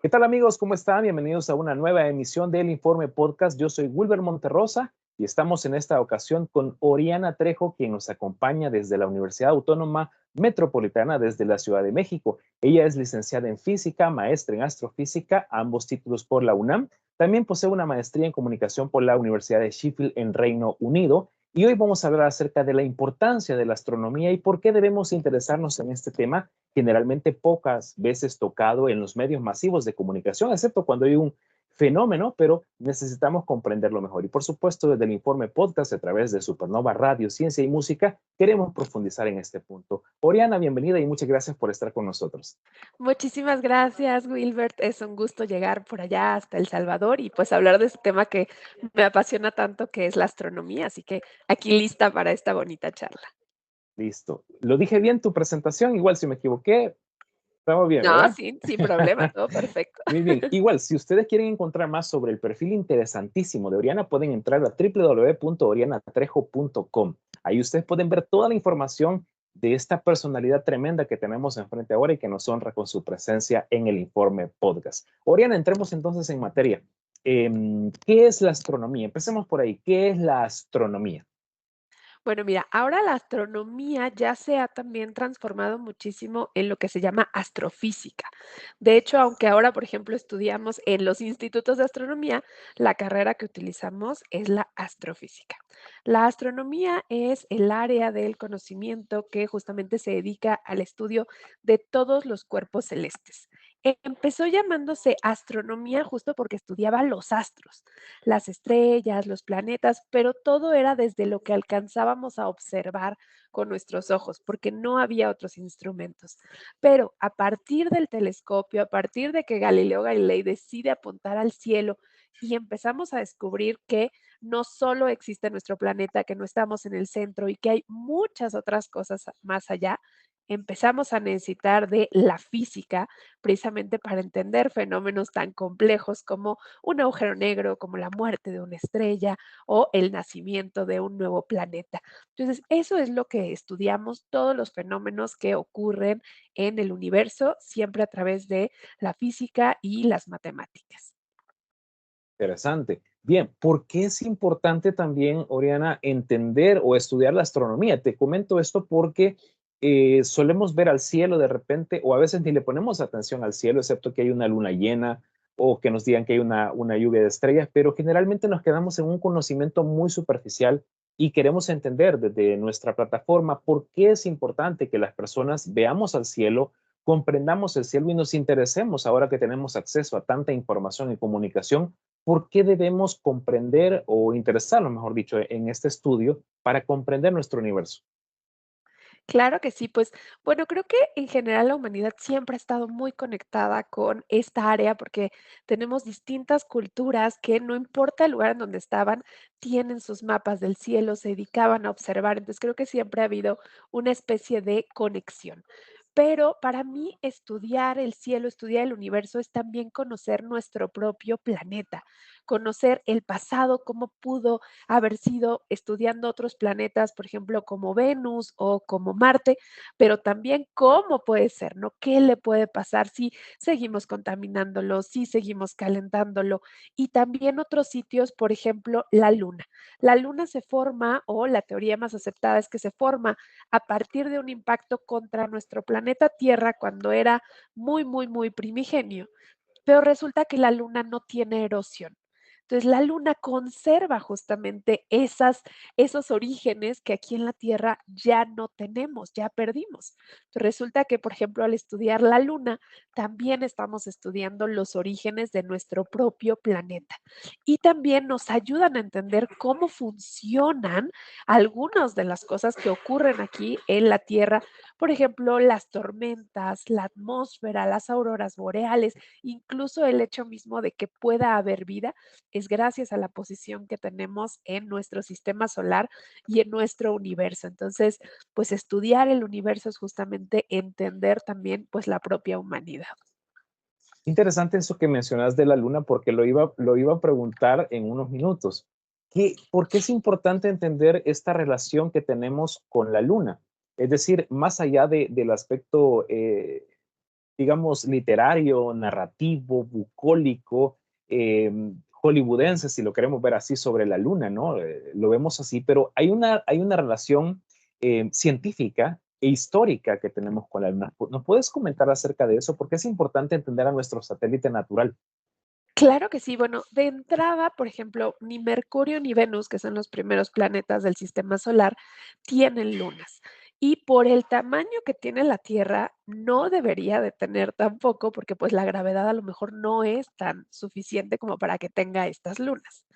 ¿Qué tal amigos? ¿Cómo están? Bienvenidos a una nueva emisión del Informe Podcast. Yo soy Wilber Monterrosa y estamos en esta ocasión con Oriana Trejo, quien nos acompaña desde la Universidad Autónoma Metropolitana desde la Ciudad de México. Ella es licenciada en física, maestra en astrofísica, ambos títulos por la UNAM. También posee una maestría en comunicación por la Universidad de Sheffield en Reino Unido. Y hoy vamos a hablar acerca de la importancia de la astronomía y por qué debemos interesarnos en este tema, generalmente pocas veces tocado en los medios masivos de comunicación, excepto cuando hay un fenómeno, pero necesitamos comprenderlo mejor. Y por supuesto, desde el Informe Podcast, a través de Supernova Radio, Ciencia y Música, queremos profundizar en este punto. Oriana, bienvenida y muchas gracias por estar con nosotros. Muchísimas gracias, Wilbert. Es un gusto llegar por allá hasta El Salvador y pues hablar de este tema que me apasiona tanto, que es la astronomía. Así que aquí lista para esta bonita charla. Listo. ¿Lo dije bien tu presentación? Igual si me equivoqué, estamos bien, No, ¿verdad? sin problema, todo perfecto. Muy bien. Igual, si ustedes quieren encontrar más sobre el perfil interesantísimo de Oriana, pueden entrar a www.orianatrejo.com. Ahí ustedes pueden ver toda la información de esta personalidad tremenda que tenemos enfrente ahora y que nos honra con su presencia en el Informe Podcast. Oriana, entremos entonces en materia. ¿Qué es la astronomía? Empecemos por ahí. ¿Qué es la astronomía? Bueno, mira, ahora la astronomía ya se ha también transformado muchísimo en lo que se llama astrofísica. De hecho, aunque ahora, por ejemplo, estudiamos en los institutos de astronomía, la carrera que utilizamos es la astrofísica. La astronomía es el área del conocimiento que justamente se dedica al estudio de todos los cuerpos celestes. Empezó llamándose astronomía justo porque estudiaba los astros, las estrellas, los planetas, pero todo era desde lo que alcanzábamos a observar con nuestros ojos, porque no había otros instrumentos. Pero a partir del telescopio, a partir de que Galileo Galilei decide apuntar al cielo y empezamos a descubrir que no solo existe nuestro planeta, que no estamos en el centro y que hay muchas otras cosas más allá, empezamos a necesitar de la física precisamente para entender fenómenos tan complejos como un agujero negro, como la muerte de una estrella o el nacimiento de un nuevo planeta. Entonces, eso es lo que estudiamos, todos los fenómenos que ocurren en el universo, siempre a través de la física y las matemáticas. Interesante. Bien, ¿por qué es importante también, Oriana, entender o estudiar la astronomía? Te comento esto porque solemos ver al cielo de repente, o a veces ni le ponemos atención al cielo, excepto que hay una luna llena o que nos digan que hay una lluvia de estrellas, pero generalmente nos quedamos en un conocimiento muy superficial y queremos entender desde nuestra plataforma por qué es importante que las personas veamos al cielo, comprendamos el cielo y nos interesemos ahora que tenemos acceso a tanta información y comunicación. ¿Por qué debemos comprender o interesarnos, mejor dicho, en este estudio para comprender nuestro universo? Claro que sí, pues bueno, creo que en general la humanidad siempre ha estado muy conectada con esta área porque tenemos distintas culturas que no importa el lugar en donde estaban, tienen sus mapas del cielo, se dedicaban a observar, entonces creo que siempre ha habido una especie de conexión. Pero para mí estudiar el cielo, estudiar el universo es también conocer nuestro propio planeta, conocer el pasado, cómo pudo haber sido estudiando otros planetas, por ejemplo, como Venus o como Marte, pero también cómo puede ser, ¿no? ¿Qué le puede pasar si seguimos contaminándolo, si seguimos calentándolo? Y también otros sitios, por ejemplo, la Luna. La Luna se forma, o la teoría más aceptada es que se forma a partir de un impacto contra nuestro planeta Tierra cuando era muy primigenio, pero resulta que la Luna no tiene erosión. Entonces, la Luna conserva justamente esos orígenes que aquí en la Tierra ya no tenemos, ya perdimos. Entonces, resulta que, por ejemplo, al estudiar la Luna, también estamos estudiando los orígenes de nuestro propio planeta. Y también nos ayudan a entender cómo funcionan algunas de las cosas que ocurren aquí en la Tierra. Por ejemplo, las tormentas, la atmósfera, las auroras boreales, incluso el hecho mismo de que pueda haber vida es gracias a la posición que tenemos en nuestro sistema solar y en nuestro universo. Entonces, pues estudiar el universo es justamente entender también pues la propia humanidad. Interesante eso que mencionas de la luna, porque lo iba a preguntar en unos minutos. ¿Por qué es importante entender esta relación que tenemos con la luna? Es decir, más allá del aspecto digamos, literario, narrativo, bucólico, hollywoodense, si lo queremos ver así, sobre la luna, ¿no? Lo vemos así, pero hay una relación científica e histórica que tenemos con la luna. ¿Nos puedes comentar acerca de eso? Porque es importante entender a nuestro satélite natural. Claro que sí. Bueno, de entrada, por ejemplo, ni Mercurio ni Venus, que son los primeros planetas del sistema solar, tienen lunas. Y por el tamaño que tiene la Tierra, no debería de tener tampoco, porque pues la gravedad a lo mejor no es tan suficiente como para que tenga estas lunas.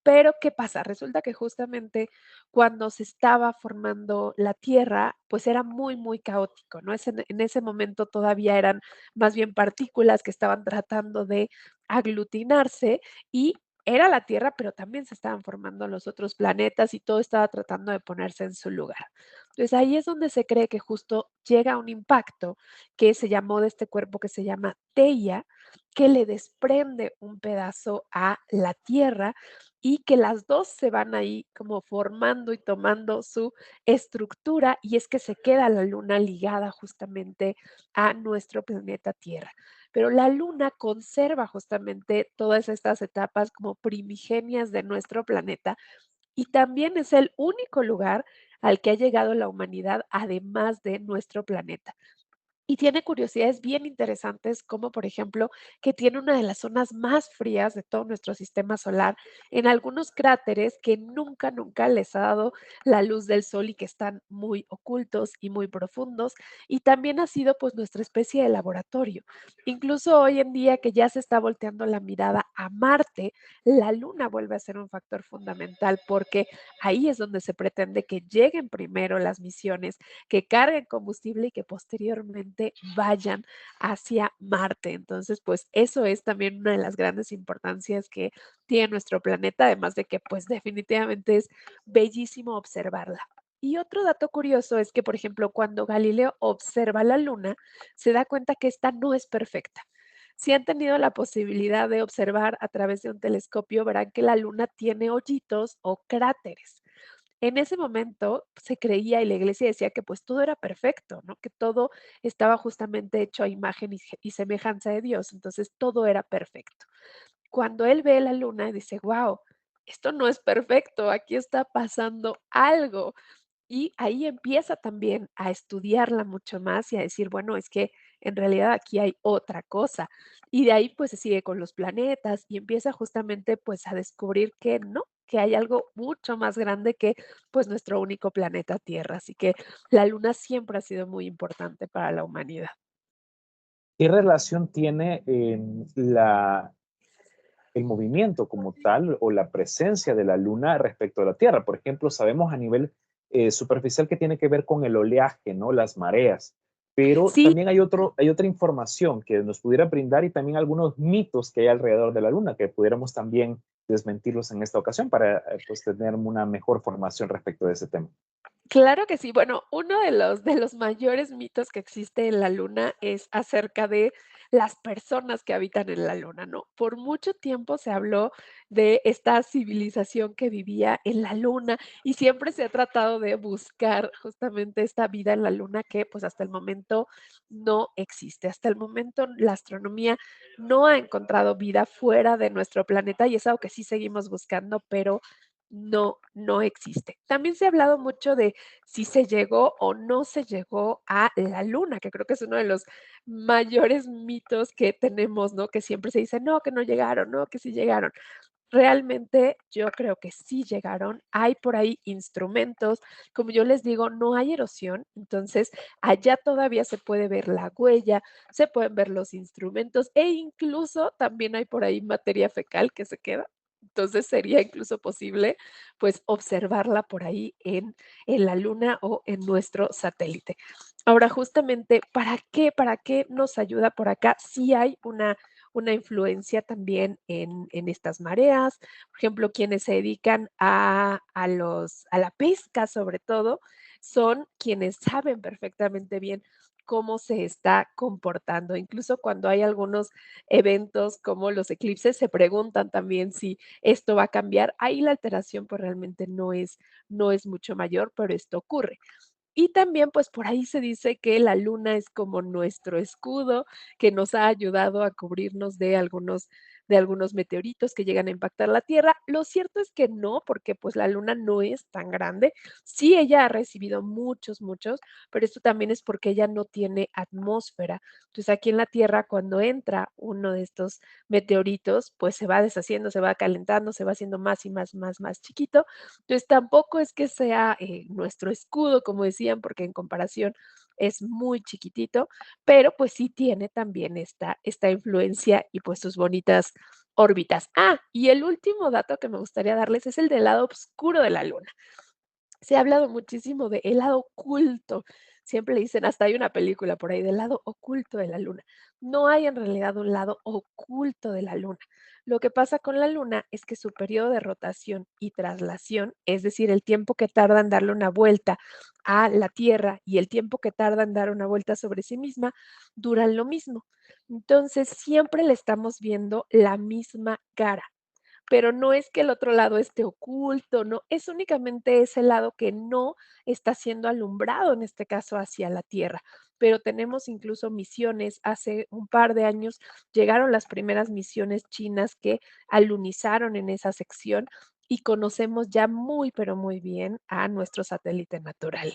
Pero, ¿qué pasa? Resulta que justamente cuando se estaba formando la Tierra, pues era muy, muy caótico, ¿no? En ese momento todavía eran más bien partículas que estaban tratando de aglutinarse y era la Tierra, pero también se estaban formando los otros planetas y todo estaba tratando de ponerse en su lugar. Entonces ahí es donde se cree que justo llega un impacto que se llamó de este cuerpo que se llama Theia, que le desprende un pedazo a la Tierra y que las 2 se van ahí como formando y tomando su estructura, y es que se queda la Luna ligada justamente a nuestro planeta Tierra. Pero la Luna conserva justamente todas estas etapas como primigenias de nuestro planeta, y también es el único lugar al que ha llegado la humanidad, además de nuestro planeta. Y tiene curiosidades bien interesantes, como por ejemplo, que tiene una de las zonas más frías de todo nuestro sistema solar, en algunos cráteres que nunca, nunca les ha dado la luz del sol y que están muy ocultos y muy profundos. Y también ha sido pues nuestra especie de laboratorio. Incluso hoy en día que ya se está volteando la mirada a Marte, la Luna vuelve a ser un factor fundamental porque ahí es donde se pretende que lleguen primero las misiones que carguen combustible y que posteriormente vayan hacia Marte. Entonces, pues eso es también una de las grandes importancias que tiene nuestro planeta, además de que pues definitivamente es bellísimo observarla. Y otro dato curioso es que, por ejemplo, cuando Galileo observa la luna, se da cuenta que esta no es perfecta. Si han tenido la posibilidad de observar a través de un telescopio, verán que la luna tiene hoyitos o cráteres. En ese momento se creía y la iglesia decía que pues todo era perfecto, ¿no? Que todo estaba justamente hecho a imagen y semejanza de Dios, entonces todo era perfecto. Cuando él ve la luna dice, wow, esto no es perfecto, aquí está pasando algo. Y ahí empieza también a estudiarla mucho más y a decir, bueno, es que en realidad aquí hay otra cosa. Y de ahí pues se sigue con los planetas y empieza justamente pues a descubrir que no, que hay algo mucho más grande que pues nuestro único planeta Tierra. Así que la luna siempre ha sido muy importante para la humanidad. ¿Qué relación tiene el movimiento como tal o la presencia de la luna respecto a la Tierra? Por ejemplo, sabemos a nivel superficial que tiene que ver con el oleaje, ¿no? Las mareas, pero Sí, también hay otra información que nos pudiera brindar y también algunos mitos que hay alrededor de la luna que pudiéramos también desmentirlos en esta ocasión para pues, tener una mejor formación respecto de ese tema. claro que sí. Bueno, uno de los mayores mitos que existe en la Luna es acerca de las personas que habitan en la Luna, ¿no? Por mucho tiempo se habló de esta civilización que vivía en la Luna y siempre se ha tratado de buscar justamente esta vida en la Luna que, pues, hasta el momento no existe. Hasta el momento la astronomía no ha encontrado vida fuera de nuestro planeta y es algo que sí seguimos buscando, pero no existe. También se ha hablado mucho de si se llegó o no se llegó a la luna, que creo que es uno de los mayores mitos que tenemos, ¿no? Que siempre se dice, no, que no llegaron, no, que sí llegaron. Realmente yo creo que sí llegaron. Hay por ahí instrumentos, como yo les digo, no hay erosión, entonces allá todavía se puede ver la huella, se pueden ver los instrumentos e incluso también hay por ahí materia fecal que se queda. Entonces sería incluso posible, pues, observarla por ahí en la luna o en nuestro satélite. Ahora, justamente, para qué nos ayuda por acá? Sí hay una influencia también en estas mareas. Por ejemplo, quienes se dedican a la pesca, sobre todo, son quienes saben perfectamente bien cómo se está comportando. Incluso cuando hay algunos eventos como los eclipses, se preguntan también si esto va a cambiar. Ahí la alteración, pues, realmente no es mucho mayor, pero esto ocurre. Y también, pues, por ahí se dice que la luna es como nuestro escudo, que nos ha ayudado a cubrirnos de algunos meteoritos que llegan a impactar la Tierra. Lo cierto es que no, porque, pues, la luna no es tan grande. Sí, ella ha recibido muchos, muchos, pero esto también es porque ella no tiene atmósfera. Entonces, aquí en la Tierra, cuando entra uno de estos meteoritos, pues, se va deshaciendo, se va calentando, se va haciendo más y más, más, más chiquito. Entonces, tampoco es que sea, nuestro escudo, como decían, porque en comparación es muy chiquitito, pero, pues, sí tiene también esta influencia y, pues, sus bonitas órbitas. Ah, y el último dato que me gustaría darles es el del lado oscuro de la Luna. Se ha hablado muchísimo de el lado oculto. Siempre le dicen, hasta hay una película por ahí del lado oculto de la luna. No hay en realidad un lado oculto de la luna. Lo que pasa con la luna es que su periodo de rotación y traslación, es decir, el tiempo que tarda en darle una vuelta a la Tierra y el tiempo que tarda en dar una vuelta sobre sí misma, duran lo mismo. Entonces, siempre le estamos viendo la misma cara, pero no es que el otro lado esté oculto, no, es únicamente ese lado que no está siendo alumbrado, en este caso hacia la Tierra. Pero tenemos incluso misiones, hace un par de años llegaron las primeras misiones chinas que alunizaron en esa sección y conocemos ya muy, pero muy bien a nuestro satélite natural.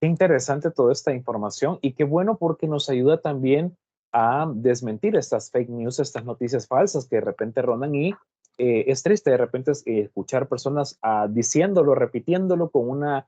Qué interesante toda esta información y qué bueno porque nos ayuda también a desmentir estas fake news, estas noticias falsas que de repente rondan y es triste de repente escuchar personas diciéndolo, repitiéndolo con una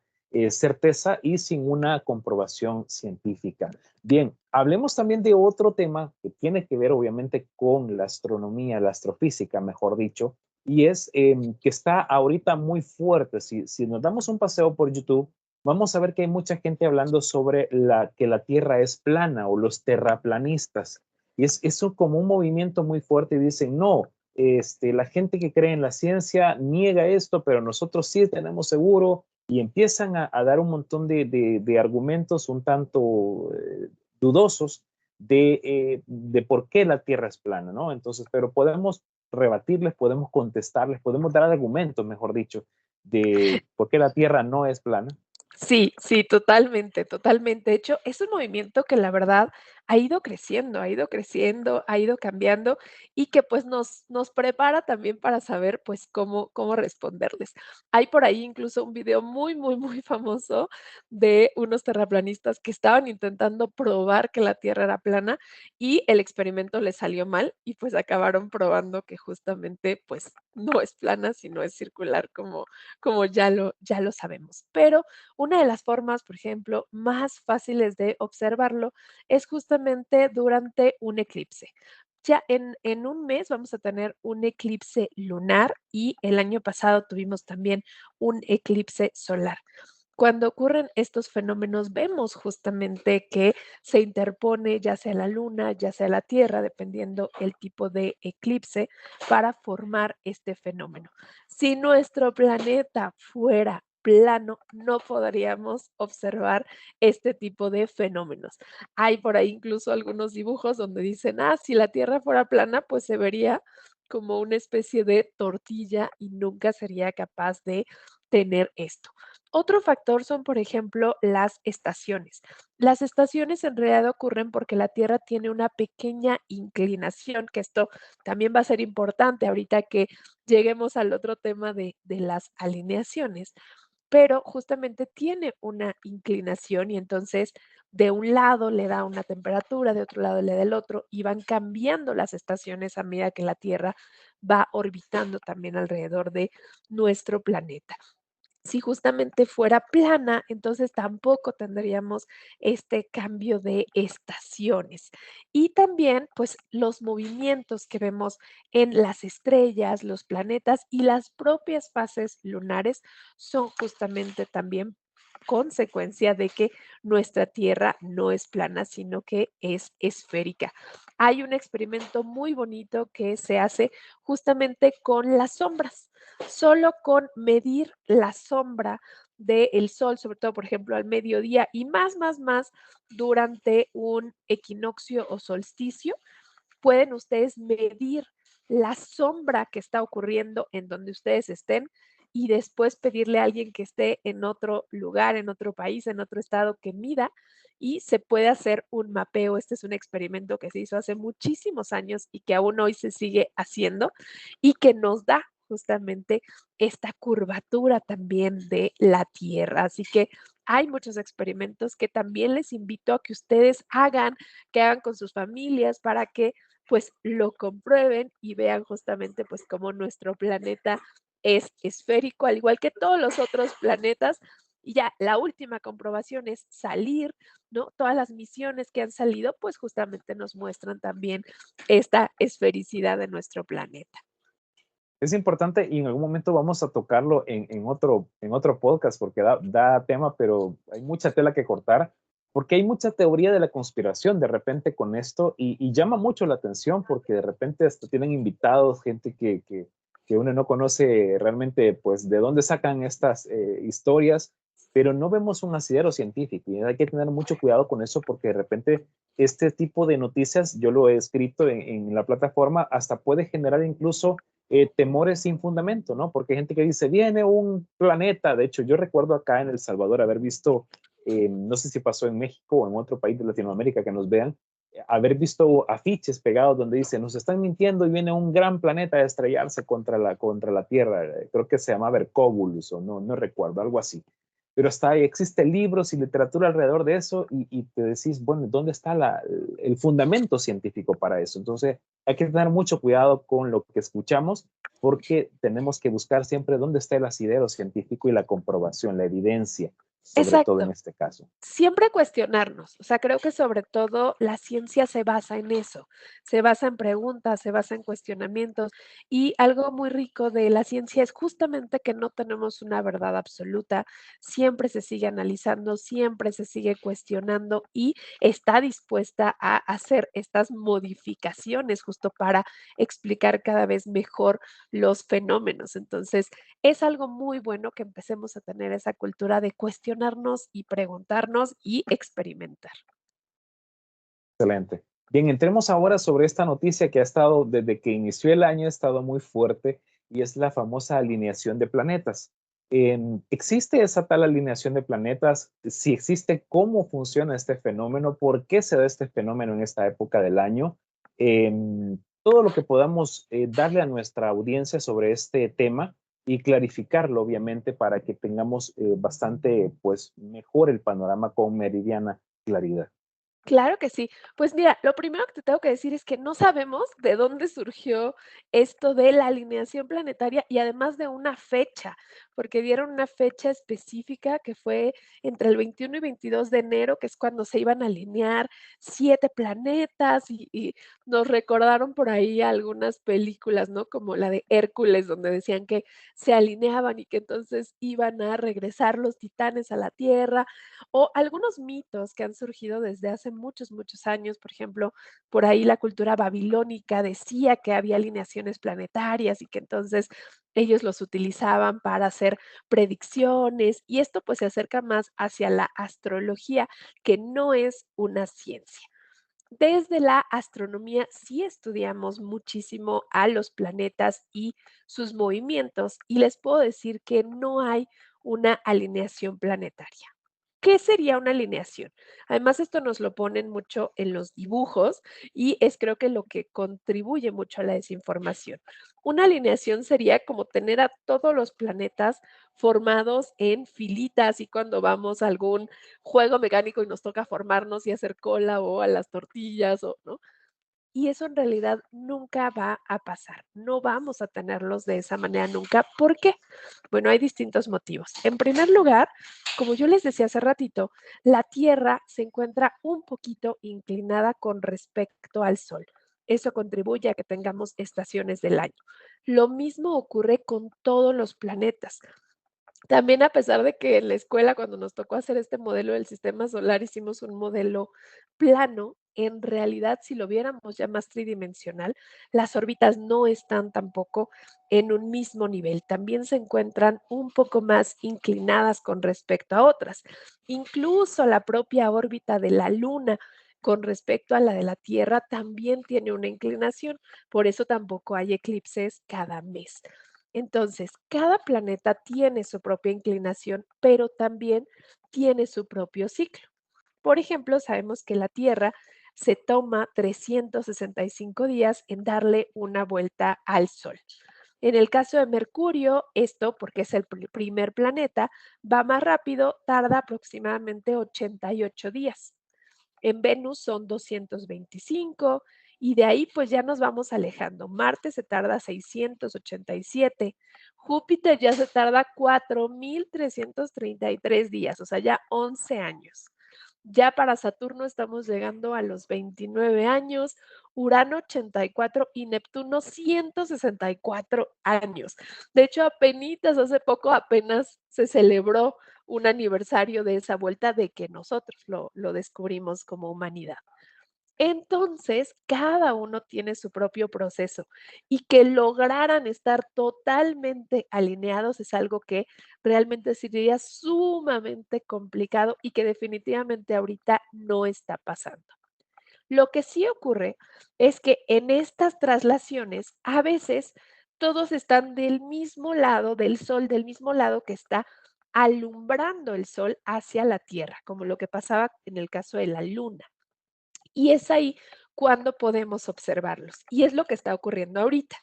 certeza y sin una comprobación científica. Bien, hablemos también de otro tema que tiene que ver obviamente con la astronomía, la astrofísica, mejor dicho, y es que está ahorita muy fuerte. Si nos damos un paseo por YouTube, vamos a ver que hay mucha gente hablando sobre que la Tierra es plana o los terraplanistas. Y es eso como un movimiento muy fuerte y dicen, no, la gente que cree en la ciencia niega esto, pero nosotros sí tenemos seguro y empiezan dar un montón de argumentos un tanto dudosos de por qué la Tierra es plana, ¿no? Entonces, pero podemos rebatirles, podemos contestarles, podemos dar argumentos, mejor dicho, de por qué la Tierra no es plana. Sí, sí, totalmente, totalmente. De hecho, es un movimiento que la verdad ha ido creciendo, ha ido cambiando y que pues nos prepara también para saber pues cómo responderles. Hay por ahí incluso un video muy, muy, muy famoso de unos terraplanistas que estaban intentando probar que la Tierra era plana y el experimento les salió mal y pues acabaron probando que justamente pues no es plana, sino es circular como ya lo sabemos. Pero una de las formas, por ejemplo, más fáciles de observarlo es justamente durante un eclipse. Ya en un mes vamos a tener un eclipse lunar y el año pasado tuvimos también un eclipse solar. Cuando ocurren estos fenómenos, vemos justamente que se interpone ya sea la luna, ya sea la Tierra, dependiendo el tipo de eclipse, para formar este fenómeno. Si nuestro planeta fuera plano, no podríamos observar este tipo de fenómenos. Hay por ahí incluso algunos dibujos donde dicen, si la Tierra fuera plana, pues se vería como una especie de tortilla y nunca sería capaz de tener esto. Otro factor son, por ejemplo, las estaciones. Las estaciones en realidad ocurren porque la Tierra tiene una pequeña inclinación, que esto también va a ser importante ahorita que lleguemos al otro tema de las alineaciones, pero justamente tiene una inclinación y entonces de un lado le da una temperatura, de otro lado le da el otro y van cambiando las estaciones a medida que la Tierra va orbitando también alrededor de nuestro planeta. Si justamente fuera plana, entonces tampoco tendríamos este cambio de estaciones. Y también, pues, los movimientos que vemos en las estrellas, los planetas y las propias fases lunares son justamente también consecuencia de que nuestra Tierra no es plana, sino que es esférica. Hay un experimento muy bonito que se hace justamente con las sombras. Solo con medir la sombra del sol, sobre todo, por ejemplo, al mediodía y más durante un equinoccio o solsticio, pueden ustedes medir la sombra que está ocurriendo en donde ustedes estén y después pedirle a alguien que esté en otro lugar, en otro país, en otro estado que mida y se puede hacer un mapeo. Este es un experimento que se hizo hace muchísimos años y que aún hoy se sigue haciendo y que nos da justamente esta curvatura también de la Tierra. Así que hay muchos experimentos que también les invito a que ustedes hagan, que hagan con sus familias para que pues lo comprueben y vean justamente pues cómo nuestro planeta es esférico, al igual que todos los otros planetas. Y ya la última comprobación es salir, ¿no? Todas las misiones que han salido, pues justamente nos muestran también esta esfericidad de nuestro planeta. Es importante y en algún momento vamos a tocarlo en otro podcast porque da tema, pero hay mucha tela que cortar porque hay mucha teoría de la conspiración de repente con esto y llama mucho la atención porque de repente hasta tienen invitados, gente que uno no conoce realmente pues de dónde sacan estas historias, pero no vemos un asidero científico y hay que tener mucho cuidado con eso porque de repente este tipo de noticias, yo lo he escrito en la plataforma, hasta puede generar incluso temores sin fundamento, ¿no? Porque hay gente que dice, viene un planeta. De hecho, yo recuerdo acá en El Salvador haber visto, no sé si pasó en México o en otro país de Latinoamérica que nos vean, haber visto afiches pegados donde dice, nos están mintiendo y viene un gran planeta a estrellarse contra la Tierra. Creo que se llamaba Hercóbulus o no recuerdo, algo así. Pero hasta existen libros y literatura alrededor de eso y te decís, bueno, ¿dónde está el fundamento científico para eso? Entonces, hay que tener mucho cuidado con lo que escuchamos porque tenemos que buscar siempre dónde está el asidero científico y la comprobación, la evidencia, sobre todo en Exacto. este caso. Siempre cuestionarnos, o sea, creo que sobre todo la ciencia se basa en eso, se basa en preguntas, se basa en cuestionamientos y algo muy rico de la ciencia es justamente que no tenemos una verdad absoluta, siempre se sigue analizando, siempre se sigue cuestionando y está dispuesta a hacer estas modificaciones justo para explicar cada vez mejor los fenómenos. Entonces, es algo muy bueno que empecemos a tener esa cultura de cuestionarnos y preguntarnos y experimentar. Excelente. Bien, entremos ahora sobre esta noticia que ha estado desde que inició el año, ha estado muy fuerte y es la famosa alineación de planetas. ¿Existe esa tal alineación de planetas? Si existe, ¿cómo funciona este fenómeno? ¿Por qué se da este fenómeno en esta época del año? Todo lo que podamos darle a nuestra audiencia sobre este tema y clarificarlo, obviamente, para que tengamos bastante, pues, mejor el panorama con meridiana claridad. Claro que sí. Pues mira, lo primero que te tengo que decir es que no sabemos de dónde surgió esto de la alineación planetaria y además de una fecha, porque dieron una fecha específica que fue entre el 21 y 22 de enero, que es cuando se iban a alinear 7 planetas y nos recordaron por ahí algunas películas, ¿no? Como la de Hércules, donde decían que se alineaban y que entonces iban a regresar los titanes a la Tierra o algunos mitos que han surgido desde hace muchos, muchos años. Por ejemplo, por ahí la cultura babilónica decía que había alineaciones planetarias y que entonces ellos los utilizaban para hacer predicciones y esto pues se acerca más hacia la astrología, que no es una ciencia. Desde la astronomía sí estudiamos muchísimo a los planetas y sus movimientos y les puedo decir que no hay una alineación planetaria. ¿Qué sería una alineación? Además, esto nos lo ponen mucho en los dibujos y es creo que lo que contribuye mucho a la desinformación. Una alineación sería como tener a todos los planetas formados en filitas y cuando vamos a algún juego mecánico y nos toca formarnos y hacer cola o a las tortillas o, ¿no? Y eso en realidad nunca va a pasar. No vamos a tenerlos de esa manera nunca. ¿Por qué? Bueno, hay distintos motivos. En primer lugar, como yo les decía hace ratito, la Tierra se encuentra un poquito inclinada con respecto al Sol. Eso contribuye a que tengamos estaciones del año. Lo mismo ocurre con todos los planetas. También a pesar de que en la escuela, cuando nos tocó hacer este modelo del sistema solar, hicimos un modelo plano, en realidad, si lo viéramos ya más tridimensional, las órbitas no están tampoco en un mismo nivel. También se encuentran un poco más inclinadas con respecto a otras. Incluso la propia órbita de la Luna con respecto a la de la Tierra también tiene una inclinación. Por eso tampoco hay eclipses cada mes. Entonces, cada planeta tiene su propia inclinación, pero también tiene su propio ciclo. Por ejemplo, sabemos que la Tierra se toma 365 días en darle una vuelta al Sol. En el caso de Mercurio, esto, porque es el primer planeta, va más rápido, tarda aproximadamente 88 días. En Venus son 225 y de ahí pues ya nos vamos alejando. Marte se tarda 687, Júpiter ya se tarda 4333 días, o sea, ya 11 años. Ya para Saturno estamos llegando a los 29 años, Urano 84 y Neptuno 164 años. De hecho, apenitas hace poco apenas se celebró un aniversario de esa vuelta de que nosotros lo descubrimos como humanidad. Entonces, cada uno tiene su propio proceso y que lograran estar totalmente alineados es algo que realmente sería sumamente complicado y que definitivamente ahorita no está pasando. Lo que sí ocurre es que en estas traslaciones a veces todos están del mismo lado del sol, del mismo lado que está alumbrando el sol hacia la Tierra, como lo que pasaba en el caso de la Luna. Y es ahí cuando podemos observarlos. Y es lo que está ocurriendo ahorita.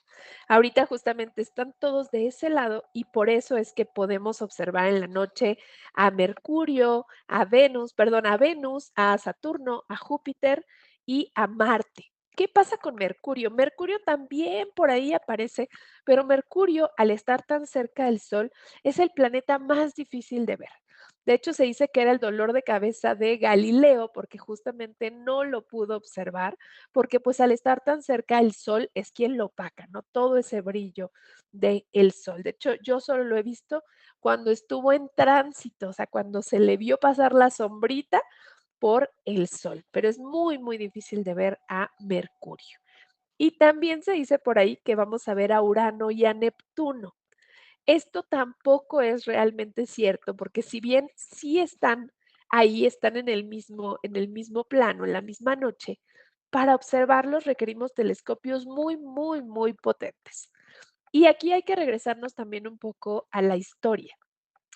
Ahorita justamente están todos de ese lado y por eso es que podemos observar en la noche a Mercurio, a Venus, perdón, a Venus, a Saturno, a Júpiter y a Marte. ¿Qué pasa con Mercurio? Mercurio también por ahí aparece, pero Mercurio, al estar tan cerca del Sol, es el planeta más difícil de ver. De hecho, se dice que era el dolor de cabeza de Galileo porque justamente no lo pudo observar, porque pues al estar tan cerca el sol es quien lo opaca, ¿no? Todo ese brillo del sol. De hecho, yo solo lo he visto cuando estuvo en tránsito, o sea, cuando se le vio pasar la sombrita por el sol, pero es muy, muy difícil de ver a Mercurio. Y también se dice por ahí que vamos a ver a Urano y a Neptuno. Esto tampoco es realmente cierto, porque si bien sí están ahí, están en el mismo plano, en la misma noche, para observarlos requerimos telescopios muy, muy, muy potentes. Y aquí hay que regresarnos también un poco a la historia.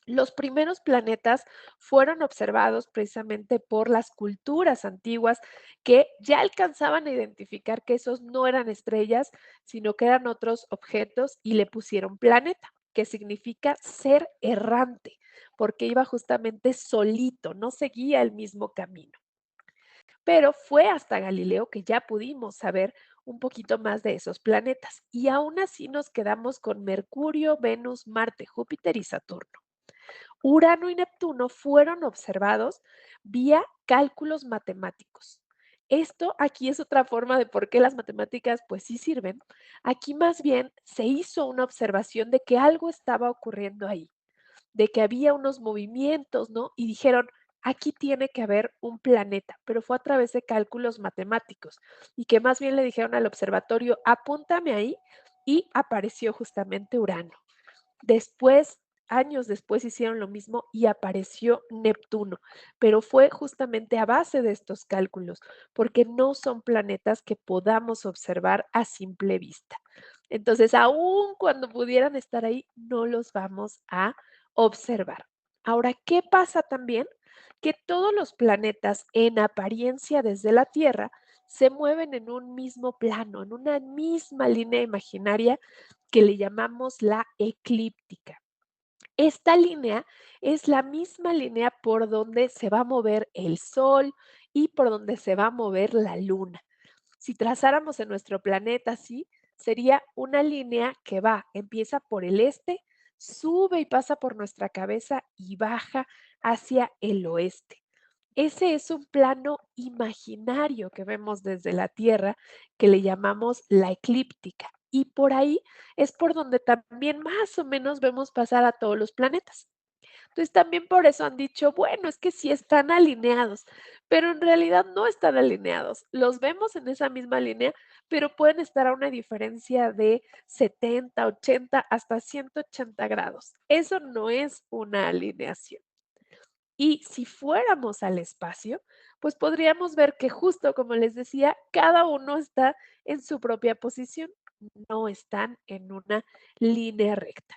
Los primeros planetas fueron observados precisamente por las culturas antiguas que ya alcanzaban a identificar que esos no eran estrellas, sino que eran otros objetos y le pusieron planeta, que significa ser errante, porque iba justamente solito, no seguía el mismo camino. Pero fue hasta Galileo que ya pudimos saber un poquito más de esos planetas y aún así nos quedamos con Mercurio, Venus, Marte, Júpiter y Saturno. Urano y Neptuno fueron observados vía cálculos matemáticos. Esto aquí es otra forma de por qué las matemáticas pues sí sirven. Aquí más bien se hizo una observación de que algo estaba ocurriendo ahí, de que había unos movimientos, ¿no? Y dijeron, aquí tiene que haber un planeta, pero fue a través de cálculos matemáticos y que más bien le dijeron al observatorio, apúntame ahí y apareció justamente Urano. Después, años después hicieron lo mismo y apareció Neptuno, pero fue justamente a base de estos cálculos, porque no son planetas que podamos observar a simple vista. Entonces, aun cuando pudieran estar ahí, no los vamos a observar. Ahora, ¿qué pasa también? Que todos los planetas en apariencia desde la Tierra se mueven en un mismo plano, en una misma línea imaginaria que le llamamos la eclíptica. Esta línea es la misma línea por donde se va a mover el Sol y por donde se va a mover la Luna. Si trazáramos en nuestro planeta así, sería una línea que va, empieza por el este, sube y pasa por nuestra cabeza y baja hacia el oeste. Ese es un plano imaginario que vemos desde la Tierra que le llamamos la eclíptica. Y por ahí es por donde también más o menos vemos pasar a todos los planetas. Entonces también por eso han dicho, bueno, es que sí están alineados, pero en realidad no están alineados. Los vemos en esa misma línea, pero pueden estar a una diferencia de 70, 80, hasta 180 grados. Eso no es una alineación. Y si fuéramos al espacio, pues podríamos ver que justo como les decía, cada uno está en su propia posición. no están en una línea recta.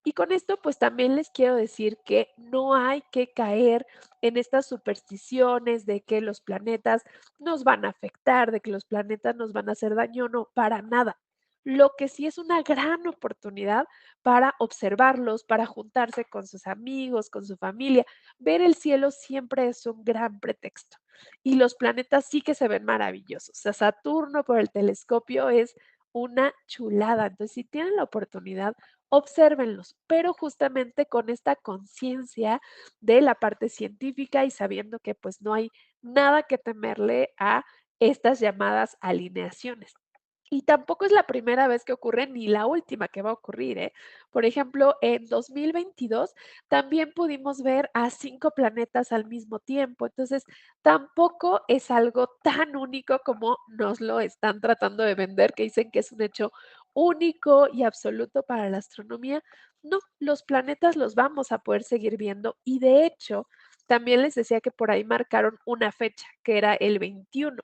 Y con esto, pues también les quiero decir que no hay que caer en estas supersticiones de que los planetas nos van a afectar, de que los planetas nos van a hacer daño, no, para nada. Lo que sí es una gran oportunidad para observarlos, para juntarse con sus amigos, con su familia. Ver el cielo siempre es un gran pretexto. Y los planetas sí que se ven maravillosos. O sea, Saturno por el telescopio es una chulada. Entonces, si tienen la oportunidad, obsérvenlos, pero justamente con esta conciencia de la parte científica y sabiendo que pues no hay nada que temerle a estas llamadas alineaciones. Y tampoco es la primera vez que ocurre, ni la última que va a ocurrir, ¿eh? Por ejemplo, en 2022 también pudimos ver a 5 planetas al mismo tiempo. Entonces, tampoco es algo tan único como nos lo están tratando de vender, que dicen que es un hecho único y absoluto para la astronomía. No, los planetas los vamos a poder seguir viendo y de hecho, también les decía que por ahí marcaron una fecha, que era el 21,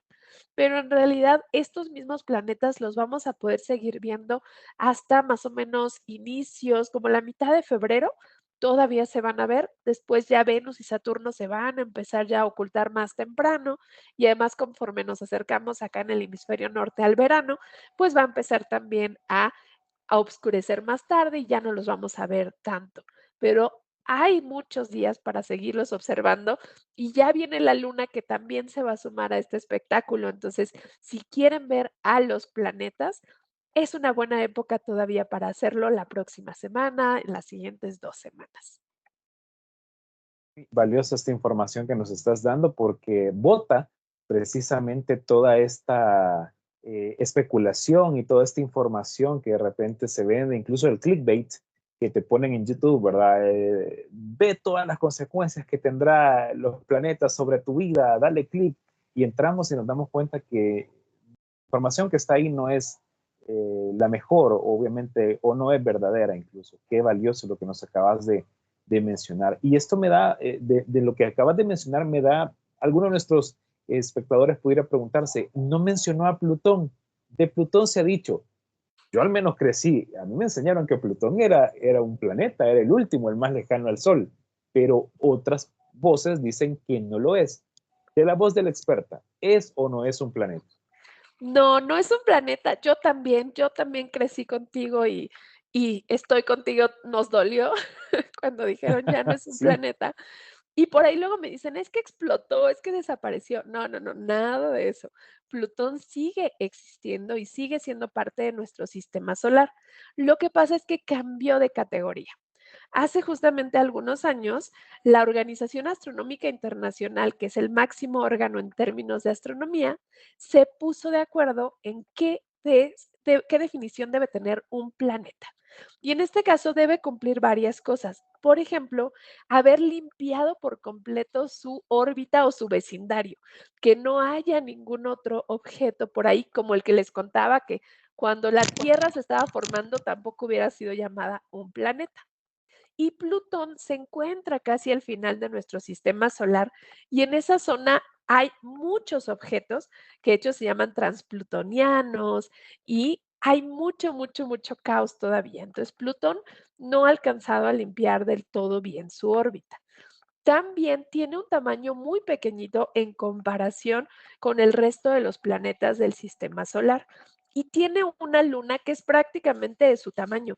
pero en realidad estos mismos planetas los vamos a poder seguir viendo hasta más o menos inicios, como la mitad de febrero, todavía se van a ver, después ya Venus y Saturno se van a empezar ya a ocultar más temprano y además conforme nos acercamos acá en el hemisferio norte al verano, pues va a empezar también a obscurecer más tarde y ya no los vamos a ver tanto. Pero hay muchos días para seguirlos observando y ya viene la luna que también se va a sumar a este espectáculo. Entonces, si quieren ver a los planetas, es una buena época todavía para hacerlo la próxima semana, en las siguientes 2 semanas. Valiosa esta información que nos estás dando porque bota precisamente toda esta especulación y toda esta información que de repente se vende, incluso el clickbait que te ponen en YouTube, ¿verdad? Ve todas las consecuencias que tendrá los planetas sobre tu vida, dale click y entramos y nos damos cuenta que la información que está ahí no es la mejor, obviamente, o no es verdadera incluso. Qué valioso lo que nos acabas de mencionar. Y esto me da, de lo que acabas de mencionar, me da, algunos de nuestros espectadores pudiera preguntarse, no mencionó a Plutón. De Plutón se ha dicho, yo al menos crecí, a mí me enseñaron que Plutón era un planeta, era el último, el más lejano al Sol, pero otras voces dicen que no lo es. De la voz de la experta, ¿es o no es un planeta? No, no es un planeta. Yo también crecí contigo y estoy contigo. Nos dolió cuando dijeron ya no es un Sí, planeta. Y por ahí luego me dicen: "Es que explotó, es que desapareció". No, no, no, nada de eso. Plutón sigue existiendo y sigue siendo parte de nuestro sistema solar. Lo que pasa es que cambió de categoría. Hace justamente algunos años, la Organización Astronómica Internacional, que es el máximo órgano en términos de astronomía, se puso de acuerdo en qué definición debe tener un planeta. Y en este caso debe cumplir varias cosas. Por ejemplo, haber limpiado por completo su órbita o su vecindario, que no haya ningún otro objeto por ahí, como el que les contaba que cuando la Tierra se estaba formando tampoco hubiera sido llamada un planeta. Y Plutón se encuentra casi al final de nuestro sistema solar y en esa zona hay muchos objetos que de hecho se llaman transplutonianos y hay mucho, mucho, mucho caos todavía. Entonces Plutón no ha alcanzado a limpiar del todo bien su órbita. También tiene un tamaño muy pequeñito en comparación con el resto de los planetas del sistema solar y tiene una luna que es prácticamente de su tamaño.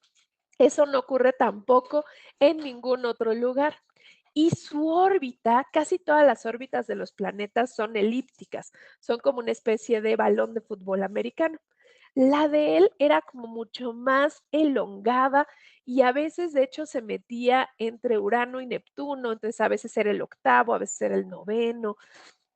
Eso no ocurre tampoco en ningún otro lugar. Y su órbita, casi todas las órbitas de los planetas son elípticas, son como una especie de balón de fútbol americano. La de él era como mucho más elongada y a veces, de hecho, se metía entre Urano y Neptuno, entonces a veces era el octavo, a veces era el noveno,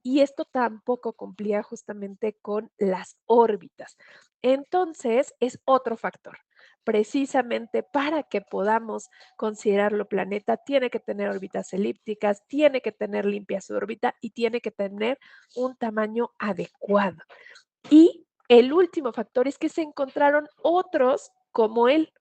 y esto tampoco cumplía justamente con las órbitas. Entonces, es otro factor. Precisamente para que podamos considerarlo planeta, tiene que tener órbitas elípticas, tiene que tener limpia su órbita y tiene que tener un tamaño adecuado. Y el último factor es que se encontraron otros como él.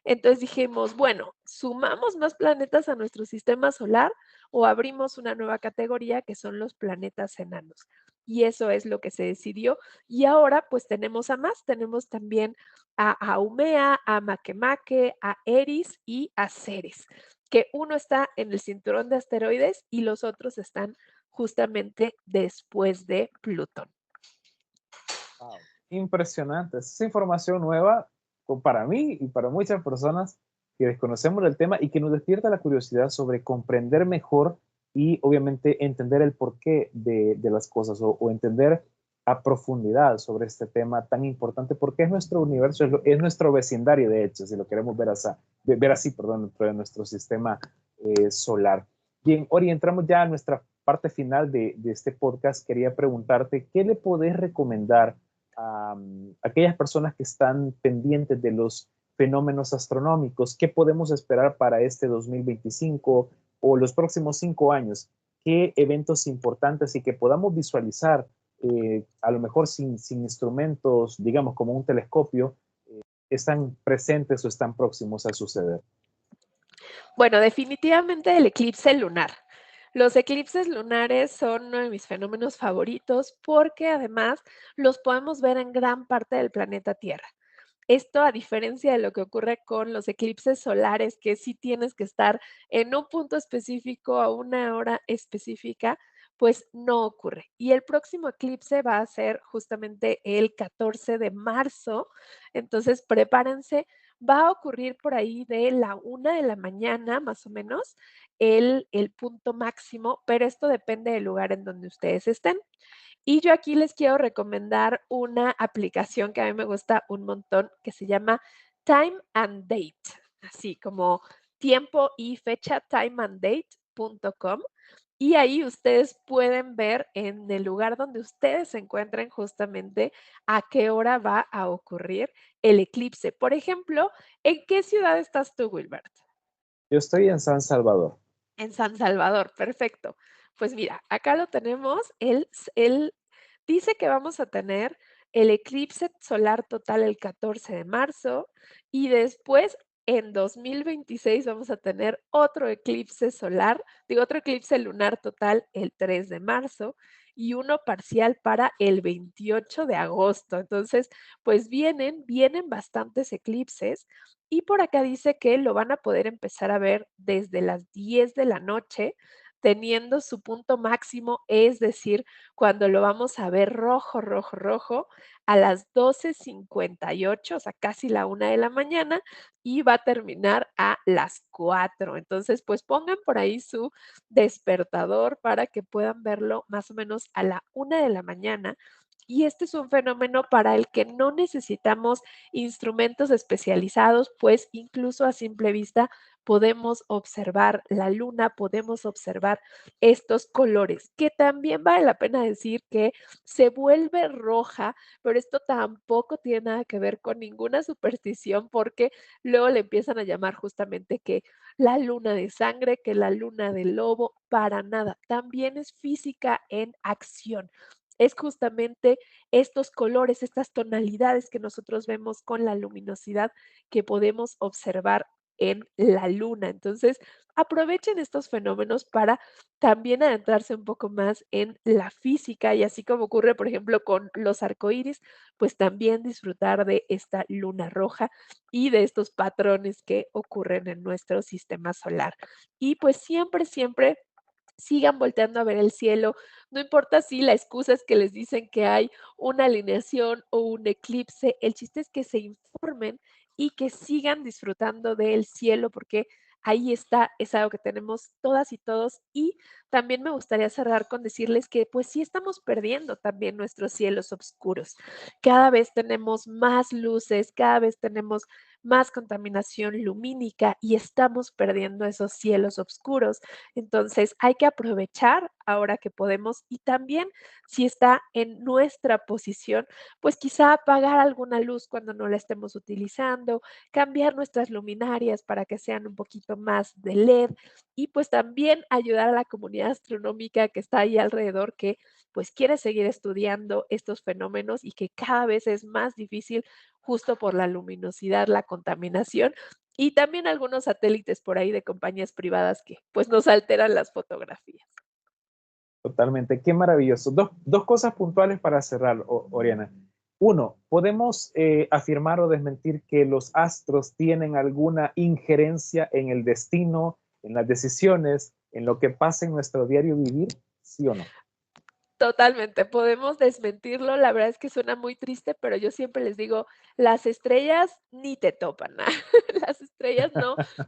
Entonces dijimos, bueno, ¿sumamos más planetas a nuestro sistema solar o abrimos una nueva categoría que son los planetas enanos? y eso es lo que se decidió. Y ahora pues tenemos a más, tenemos también a Haumea, a Makemake, a Eris y a Ceres, que uno está en el cinturón de asteroides y los otros están justamente después de Plutón. Wow, impresionante. Esa información nueva para mí y para muchas personas que desconocemos el tema y que nos despierta la curiosidad sobre comprender mejor y obviamente entender el porqué de las cosas o entender a profundidad sobre este tema tan importante porque es nuestro universo, es nuestro vecindario de hecho, si lo queremos ver así, perdón, dentro de nuestro sistema solar. Bien, Ori, entramos ya a nuestra parte final de este podcast. Quería preguntarte, ¿qué le podés recomendar a aquellas personas que están pendientes de los fenómenos astronómicos? ¿Qué podemos esperar para este 2025 o los próximos 5 años? ¿Qué eventos importantes y que podamos visualizar, a lo mejor sin instrumentos, digamos como un telescopio, están presentes o están próximos a suceder? Bueno, definitivamente el eclipse lunar. Los eclipses lunares son uno de mis fenómenos favoritos porque además los podemos ver en gran parte del planeta Tierra. Esto a diferencia de lo que ocurre con los eclipses solares, que sí tienes que estar en un punto específico a una hora específica, pues no ocurre. Y el próximo eclipse va a ser justamente el 14 de marzo. Entonces, prepárense. Va a ocurrir por ahí de la 1 de la mañana, más o menos, el punto máximo, pero esto depende del lugar en donde ustedes estén. Y yo aquí les quiero recomendar una aplicación que a mí me gusta un montón, que se llama Time and Date, así como tiempo y fecha, timeanddate.com. Y ahí ustedes pueden ver en el lugar donde ustedes se encuentren justamente a qué hora va a ocurrir el eclipse. Por ejemplo, ¿en qué ciudad estás tú, Wilbert? Yo estoy en San Salvador. En San Salvador, perfecto. Pues mira, acá lo tenemos. Él dice que vamos a tener el eclipse solar total el 14 de marzo y después en 2026 vamos a tener otro eclipse solar, digo, otro eclipse lunar total el 3 de marzo y uno parcial para el 28 de agosto. Entonces, pues vienen bastantes eclipses y por acá dice que lo van a poder empezar a ver desde las 10 de la noche, teniendo su punto máximo, es decir, cuando lo vamos a ver rojo, rojo, rojo, a las 12:58, o sea, casi la 1 de la mañana, y va a terminar a las 4. Entonces, pues pongan por ahí su despertador para que puedan verlo más o menos a la 1 de la mañana. Y este es un fenómeno para el que no necesitamos instrumentos especializados, pues incluso a simple vista podemos observar la luna, podemos observar estos colores, que también vale la pena decir que se vuelve roja, pero esto tampoco tiene nada que ver con ninguna superstición, porque luego le empiezan a llamar justamente que la luna de sangre, que la luna del lobo, para nada, también es física en acción. Es justamente estos colores, estas tonalidades que nosotros vemos con la luminosidad que podemos observar en la luna. Entonces, aprovechen estos fenómenos para también adentrarse un poco más en la física y así como ocurre, por ejemplo, con los arcoíris, pues también disfrutar de esta luna roja y de estos patrones que ocurren en nuestro sistema solar. Y pues siempre, siempre sigan volteando a ver el cielo, no importa si la excusa es que les dicen que hay una alineación o un eclipse, el chiste es que se informen y que sigan disfrutando del cielo porque ahí está, es algo que tenemos todas y todos. Y también me gustaría cerrar con decirles que pues sí estamos perdiendo también nuestros cielos oscuros. Cada vez tenemos más luces, cada vez tenemos más contaminación lumínica y estamos perdiendo esos cielos oscuros. Entonces, hay que aprovechar ahora que podemos y también si está en nuestra posición, pues quizá apagar alguna luz cuando no la estemos utilizando, cambiar nuestras luminarias para que sean un poquito más de LED y pues también ayudar a la comunidad astronómica que está ahí alrededor que pues quiere seguir estudiando estos fenómenos y que cada vez es más difícil justo por la luminosidad, la contaminación y también algunos satélites por ahí de compañías privadas que, pues, nos alteran las fotografías. Totalmente, qué maravilloso. Dos cosas puntuales para cerrar, Oriana. Uno, ¿podemos afirmar o desmentir que los astros tienen alguna injerencia en el destino, en las decisiones, en lo que pasa en nuestro diario vivir? ¿Sí o no? Totalmente, podemos desmentirlo, la verdad es que suena muy triste, pero yo siempre les digo, las estrellas ni te topan, las estrellas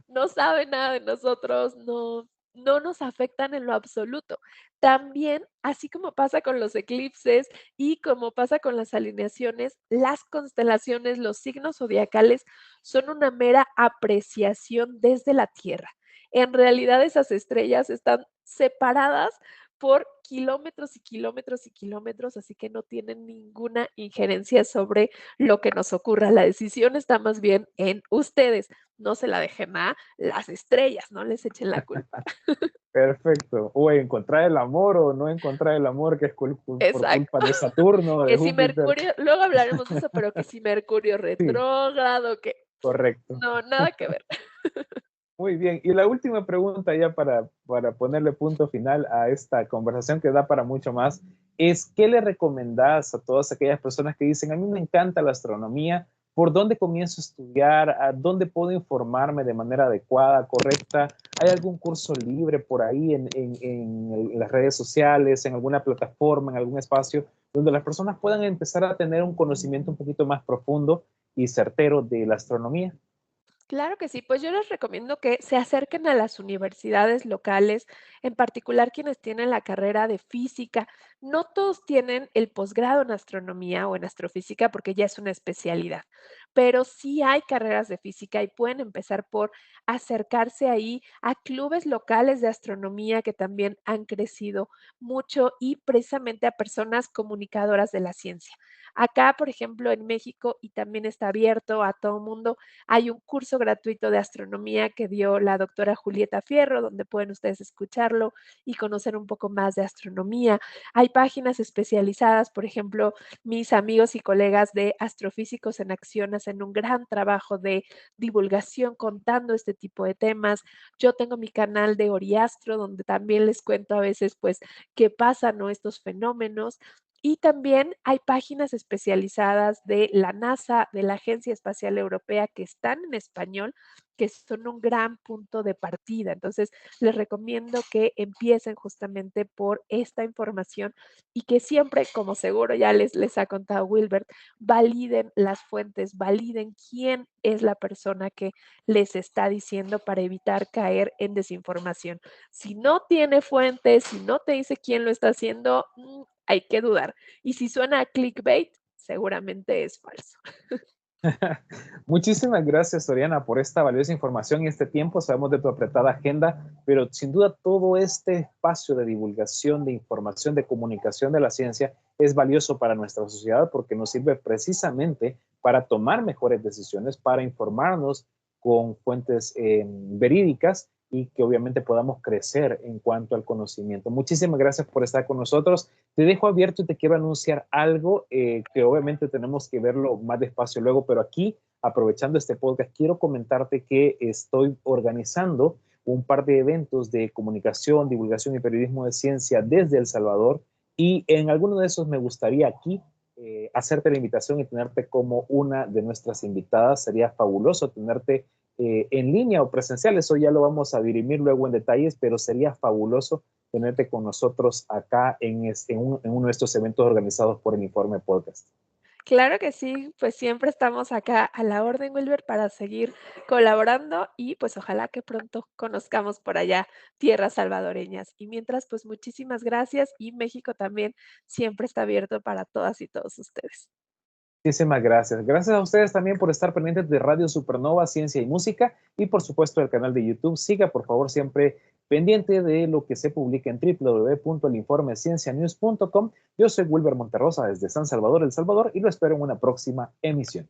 no saben nada de nosotros, no nos afectan en lo absoluto. También, así como pasa con los eclipses y como pasa con las alineaciones, las constelaciones, los signos zodiacales son una mera apreciación desde la Tierra. En realidad, esas estrellas están separadas por kilómetros y kilómetros y kilómetros, así que no tienen ninguna injerencia sobre lo que nos ocurra. La decisión está más bien en ustedes. No se la dejen a las estrellas, no les echen la culpa. Perfecto. O encontrar el amor o no encontrar el amor, que es por Exacto. culpa de Saturno o de Que si Júpiter. Mercurio, luego hablaremos de eso, pero que si Mercurio Sí, retrógrado, que correcto. no, nada que ver. Muy bien. Y la última pregunta ya para ponerle punto final a esta conversación que da para mucho más, es ¿qué le recomendás a todas aquellas personas que dicen, a mí me encanta la astronomía, ¿por dónde comienzo a estudiar? ¿A dónde puedo informarme de manera adecuada, correcta? ¿Hay algún curso libre por ahí en las redes sociales, en alguna plataforma, en algún espacio, donde las personas puedan empezar a tener un conocimiento un poquito más profundo y certero de la astronomía? Claro que sí, pues yo les recomiendo que se acerquen a las universidades locales, en particular quienes tienen la carrera de física. No todos tienen el posgrado en astronomía o en astrofísica porque ya es una especialidad, pero sí hay carreras de física y pueden empezar por acercarse ahí a clubes locales de astronomía que también han crecido mucho y precisamente a personas comunicadoras de la ciencia. Acá, por ejemplo, en México, y también está abierto a todo mundo, hay un curso gratuito de astronomía que dio la doctora Julieta Fierro, donde pueden ustedes escucharlo y conocer un poco más de astronomía. Hay páginas especializadas, por ejemplo, mis amigos y colegas de Astrofísicos en Acción hacen un gran trabajo de divulgación contando este tipo de temas. Yo tengo mi canal de Oriastro, donde también les cuento a veces, pues, qué pasan, ¿no? Estos fenómenos. Y también hay páginas especializadas de la NASA, de la Agencia Espacial Europea, que están en español, que son un gran punto de partida. Entonces, les recomiendo que empiecen justamente por esta información y que siempre, como seguro ya les ha contado Wilbert, validen las fuentes, validen quién es la persona que les está diciendo para evitar caer en desinformación. Si no tiene fuentes, si no te dice quién lo está haciendo, hay que dudar. Y si suena a clickbait, seguramente es falso. Muchísimas gracias, Oriana, por esta valiosa información y este tiempo. Sabemos de tu apretada agenda, pero sin duda todo este espacio de divulgación, de información, de comunicación de la ciencia es valioso para nuestra sociedad porque nos sirve precisamente para tomar mejores decisiones, para informarnos con fuentes verídicas y que obviamente podamos crecer en cuanto al conocimiento. Muchísimas gracias por estar con nosotros. Te dejo abierto y te quiero anunciar algo que obviamente tenemos que verlo más despacio luego, pero aquí, aprovechando este podcast, quiero comentarte que estoy organizando un par de eventos de comunicación, divulgación y periodismo de ciencia desde El Salvador y en alguno de esos me gustaría aquí hacerte la invitación y tenerte como una de nuestras invitadas. Sería fabuloso tenerte en línea o presencial, eso ya lo vamos a dirimir luego en detalles, pero sería fabuloso tenerte con nosotros acá en uno de estos eventos organizados por el Informe Podcast. Claro que sí, pues siempre estamos acá a la orden, Wilber, para seguir colaborando y pues ojalá que pronto conozcamos por allá tierras salvadoreñas. Y mientras, pues muchísimas gracias y México también siempre está abierto para todas y todos ustedes. Muchísimas gracias. Gracias a ustedes también por estar pendientes de Radio Supernova, Ciencia y Música y por supuesto el canal de YouTube. Siga por favor siempre pendiente de lo que se publica en www.elinformesciencianews.com. Yo soy Wilber Monterrosa desde San Salvador, El Salvador y lo espero en una próxima emisión.